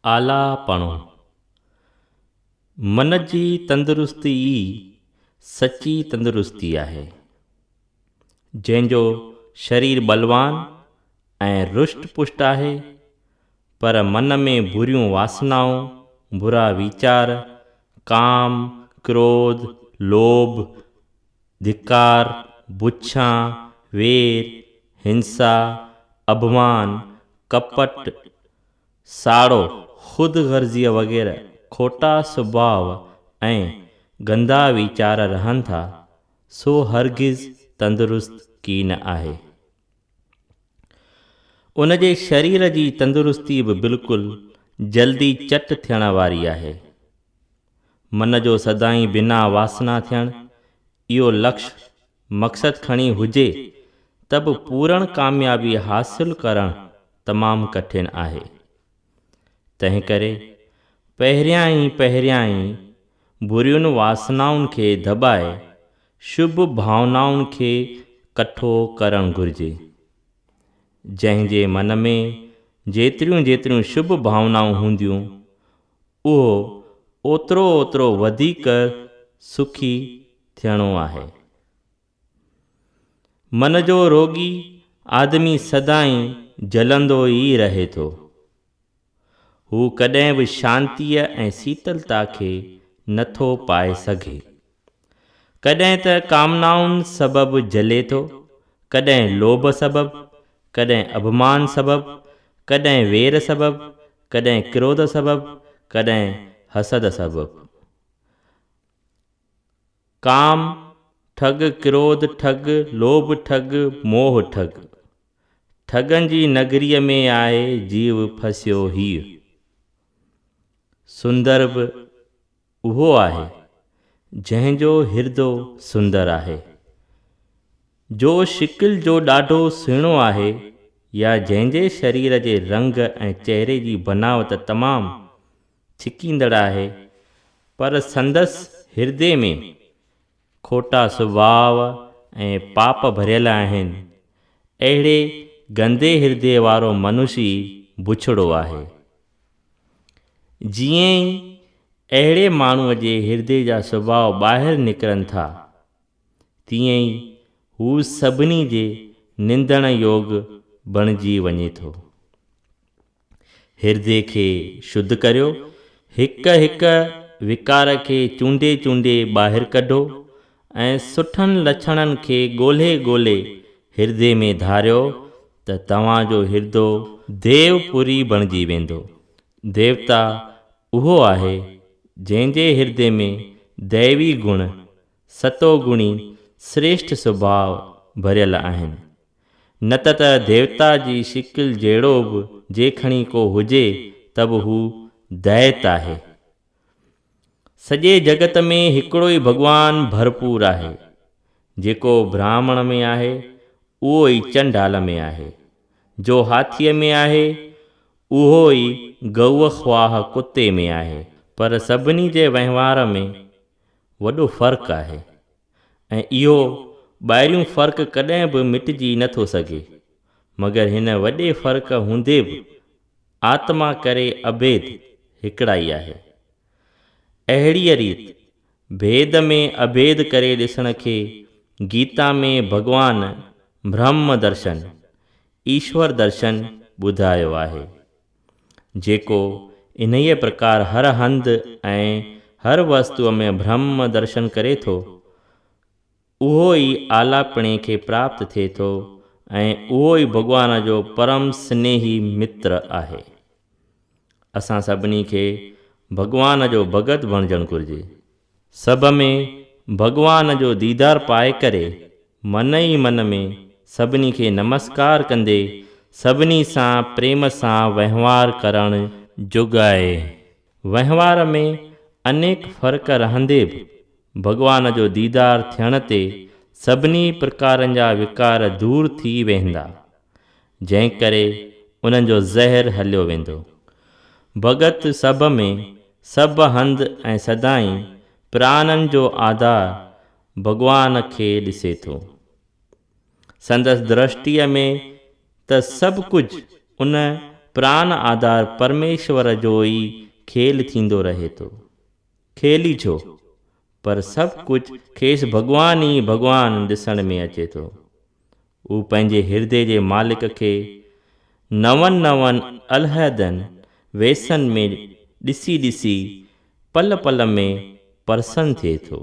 आलापणो। मन जी तंदुरुस्ती ई सची तंदुरुस्ती आहे। जंहिंजो शरीर बलवान ऐं रुष्ट पुष्ट आहे, पर मन में बुरियूं वासनाऊं, बुरा वीचार, काम, क्रोध, लोभ, धिकार, बुछां, वेर, हिंसा, अभिमान, कपट, साड़ो, खुद गर्ज़ी वग़ैरह खोटा स्वभाव ऐं गंदा वीचार रहनि था, सो हरगिज़ तंदुरुस्त की न आहे। उन जे शरीर जी तंदुरुस्ती बि बिल्कुलु जल्दी चट थियण वारी आहे। मन जो सदाईं बिना वासना थियणु, इहो लक्ष्य मक़सद खणी हुजे त बि पूर्ण कामयाबी हासिल करणु तमामु कठिन आहे। तंहिं करे पहिरियां ई बुरियुनि वासनाउनि खे दॿाए शुभ भावनाउनि खे कठो करणु घुरिजे। जंहिंजे मन में जेतिरियूं शुभ भावनाऊं हूंदियूं, उहो ओतिरो वधीक सुखी थियणो आहे। मन जो रोगी आदमी सदाईं जलंदो ई रहे थो। हू कॾहिं बि शांतीअ ऐं शीतलता खे नथो पाए सघे। कॾहिं त कामनाउनि सबबु जले थो, कॾहिं लोभ सबबु, कॾहिं अभिमान सबबु, कॾहिं वेर सबबु, कॾहिं क्रोध सबबु, कॾहिं हसद सबबु। काम ठग, क्रोध ठग, लोभ ठग, मोह ठग। ठगनि जी नगरीअ में आहे जीव फसियो हीउ। सुंदर बि उहो आहे जंहिंजो हिरदो सुंदर आहे, जो शिकिल जो ॾाढो सुहिणो आहे, या जंहिंजे शरीर जे रंग ऐं चहिरे जी बनावट तमामु छिकींदड़ आहे, पर संदसि हिरदे में खोटा स्वभाव ऐं पाप भरियल आहिनि। अहिड़े गंदे हिरदे वारो मनुष्य बुछड़ो आहे। जीअं ई अहिड़े माण्हूअ जे हिरदे जा स्वभाव ॿाहिरि निकिरनि था, तीअं ई हू सभिनी जे निंदण योग बणिजी वञे थो। हिरदे खे शुद्ध करियो, हिक हिक विकार खे चूंडे चूंडे ॿाहिरि कढो ऐं सुठनि लछणनि खे ॻोल्हे हिरदे में धारियो त तव्हांजो हिरदो देवपुरी बणिजी वेंदो। देवता उहो आहे जंहिंजे हिरदे में दैवी गुण, सतोगुणी श्रेष्ठ स्वभाव भरियल आहिनि। न त देवता जी शिकिल जहिड़ो बि जे खणी को हुजे त बि हू दैत आहे। सॼे जगत में हिकिड़ो ई भॻवानु भरपूर आहे। जेको ब्राह्मण में आहे, उहो ई चंडाल में आहे। जो हाथीअ में आहे, उहो ई गऊ ख्वाह कुते में आहे। पर सभिनी जे वहिंवार में वॾो फ़र्क़ु आहे, ऐं इहो ॿाहिरियूं फ़र्क़ु कॾहिं बि मिटिजी नथो सघे। मगर हिन वॾे फ़र्क़ु हूंदे बि आत्मा करे अभेद हिकिड़ा ई आहे। अहिड़ीअ रीति भेद में अभेद करे ॾिसण खे गीता में भॻवानु ब्रह्म दर्शन, ईश्वर दर्शन ॿुधायो आहे। जेको इन्हीअ प्रकार हर हंधि ऐं हर वस्तुअ में ब्रह्म दर्शन करे थो, उहो ई आलापणे खे प्राप्त थिए थो, ऐं उहो ई भॻवान जो परम स्नेही मित्र आहे। असां सभिनी खे भॻवान जो भॻत बणिजणु घुरिजे। सभ में भॻवान जो दीदार पाए करे मन ई मन में सभिनी खे नमस्कार कंदे सभिनी सां प्रेम सां वहिंवार करणु जुग आहे। वहिंवार में अनेक फ़र्क़ रहंदे बि भॻवान जो दीदार थियण ते सभिनी प्रकारनि जा विकार दूर थी वेंदा, जंहिं करे उन्हनि जो ज़हर हलियो वेंदो। भॻत सभ में सभ हंधि ऐं सदाईं प्राणनि जो आधार भॻवान खे ॾिसे थो। संदसि दृष्टिअ में त सभु कुझु उन प्राण आधार परमेश्वर जो ई खेल थींदो रहे थो। खेल ई छो, पर सभु कुझु खेसि भॻवान ई भॻवान ॾिसण में अचे थो। हू पंहिंजे हिरदे जे मालिक खे नवनि नवनि अलहदनि वेसनि में ॾिसी ॾिसी पल पल में प्रसन्न थिए थो,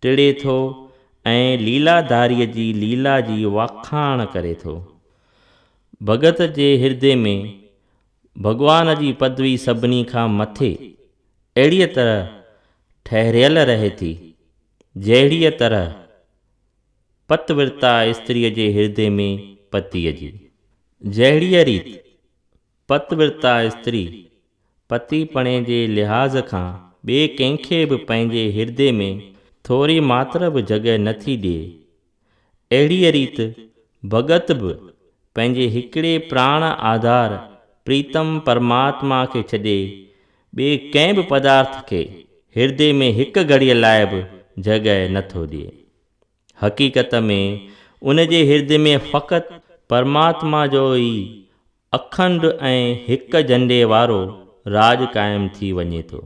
टिड़े थो ऐं लीलाधारीअ जी लीला जी वाखाण करे थो। भगत जे हिरदे में भॻवान जी पदवी सभिनी खां मथे अहिड़ीअ तरह ठहिरियल रहे थी, जहिड़ीअ तरह पतिव्रता स्त्रीअ जे हिरदे में पतीअ जी। जहिड़ीअ रीति पतिव्रता स्त्री पतिपणे जे लिहाज़ खां ॿिए कंहिंखे बि पंहिंजे हिरदे में थोरी मात्र बि जॻह नथी ॾिए, अहिड़ीअ रीति भगत बि पंहिंजे हिकिड़े प्राण आधार प्रीतम परमात्मा खे छॾे ॿिए कंहिं बि पदार्थ खे हिरदे में हिकु घड़ीअ लाइ बि जॻह नथो ॾिए। हक़ीक़त में उन जे हिरदे में फ़क़ति परमात्मा जो ई अखंड ऐं हिकु झंडे वारो राज क़ाइमु थी वञे थो।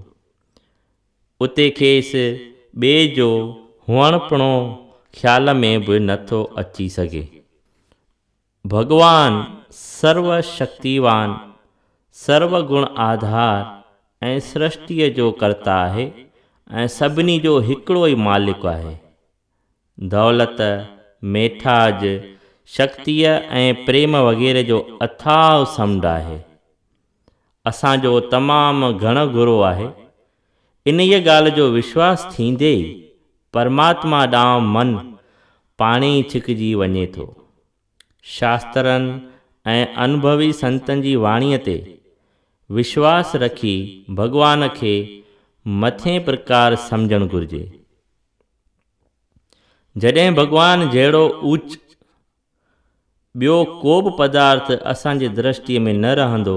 उते खेसि ॿिए जो हुअणपणो ख़्याल में बि नथो अची सघे। भॻवान सर्वशक्तिवान, सर्वगुण आधार ऐं सृष्टिअ जो कर्ता आहे ऐं सभिनी जो हिकिड़ो ई मालिक आहे। दौलत, मेठाज, शक्तिअ ऐं प्रेम वग़ैरह जो अथाह समुंड आहे। असांजो तमामु घणो गुरो आहे। इन ई ॻाल्हि जो विश्वास थींदे ई परमात्मा ॾांहुं मन पाणे ई छिकिजी वञे थो। शास्त्रनि ऐं अनुभवी संतनि जी वाणीअ ते विश्वास रखी भॻवान खे मथे प्रकार सम्झणु घुरिजे। जॾहिं भॻवान जहिड़ो ऊच ॿियो को बि पदार्थ असांजे दृष्टिअ में न रहंदो,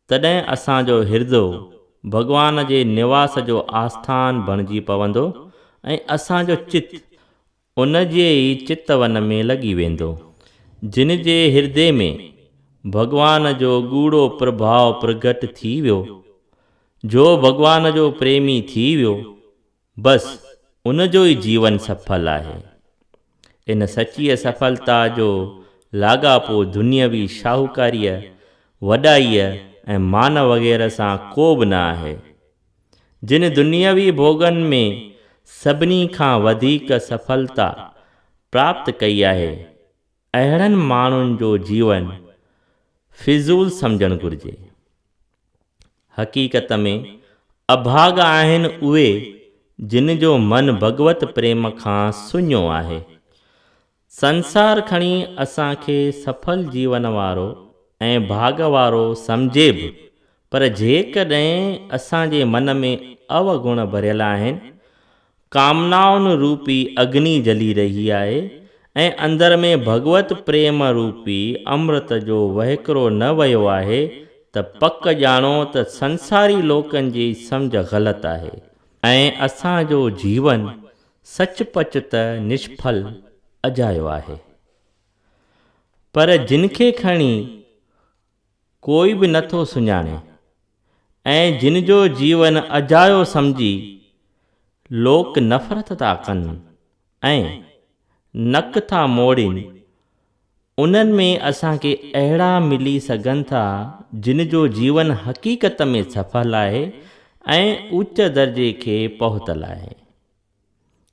तॾहिं असांजो हिरदो भॻवान जे निवास जो आस्थान बणिजी पवंदो ऐं असांजो चित उन जे ई चितवन में लॻी वेंदो। जिन जे हिरदे में भॻवान जो गूढ़ो प्रभाव प्रगट थी वियो, जो भॻवान जो प्रेमी थी वियो, बसि उन जो ई जीवन सफल आहे। इन सचीअ सफलता जो लाॻापो दुनियावी शाहूकारीअ, वॾाईअ ऐं मान वग़ैरह सां को बि न आहे। जिन दुनियावी भोगनि में सभिनी खां वधीक सफलता प्राप्त कई आहे, अहिड़नि माण्हुनि जो जीवन फिज़ूल सम्झणु घुरिजे। हक़ीक़त में अभागा आहिनि उहे जिन जो मन भगवत प्रेम खां सुञो आहे। संसार खणी असांखे सफल जीवन वारो ऐं भाग वारो सम्झे बि, पर जेकॾहिं असांजे मन में अवगुण भरियल आहिनि, कामनाउनि रूपी अग्नि जली रही आहे ऐं अंदर में भगवत प्रेम रूपी अमृत जो वहिकिरो न वियो आहे, त पक ॼाणो त संसारी लोकनि जी सम्झ ग़लति आहे ऐं असांजो जीवन सचपच त निष्फल अजायो आहे। पर जिन खे खणी कोई बि नथो सुञाणे ऐं जिन जो जीवन अजायो सम्झी लोक नफ़रत था कनि ऐं नक था मोड़ीनि, उन्हनि में असांखे अहिड़ा मिली सघनि था जिन जो जीवन हक़ीक़त में सफल आहे ऐं उच्च दर्जे खे पहुतल आहे।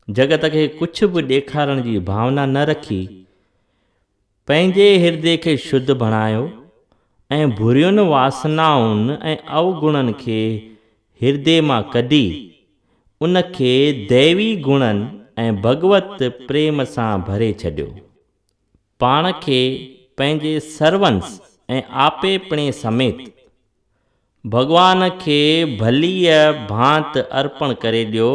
जगत खे कुझु बि ॾेखारण जी भावना न रखी पंहिंजे हिरदे खे शुद्ध बणायो ऐं बुरियुनि वासनाउनि ऐं अवगुणनि खे हिरदे मां कढी उन खे दैवी गुणनि ऐं भगवत प्रेम सां भरे छॾियो। पाण खे पंहिंजे सर्वंस ऐं आपेपणे समेत भॻवान खे भलीअ भांति अर्पण करे ॾियो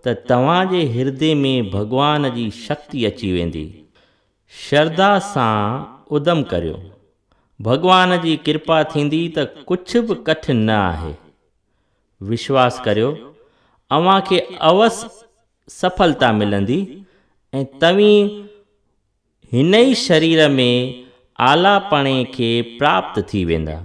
त तव्हांजे हिरदे में भॻवान जी शक्ति अची वेंदी। श्रद्धा सां उदम करियो, भॻवान जी कृपा थींदी त कुझु बि कठिन न आहे। विश्वास करियो, अव्हां खे अवसि सफलता मिलंदी ऐं तव्हीं हिन ई शरीर में आलापणे खे प्राप्त थी वेंदा।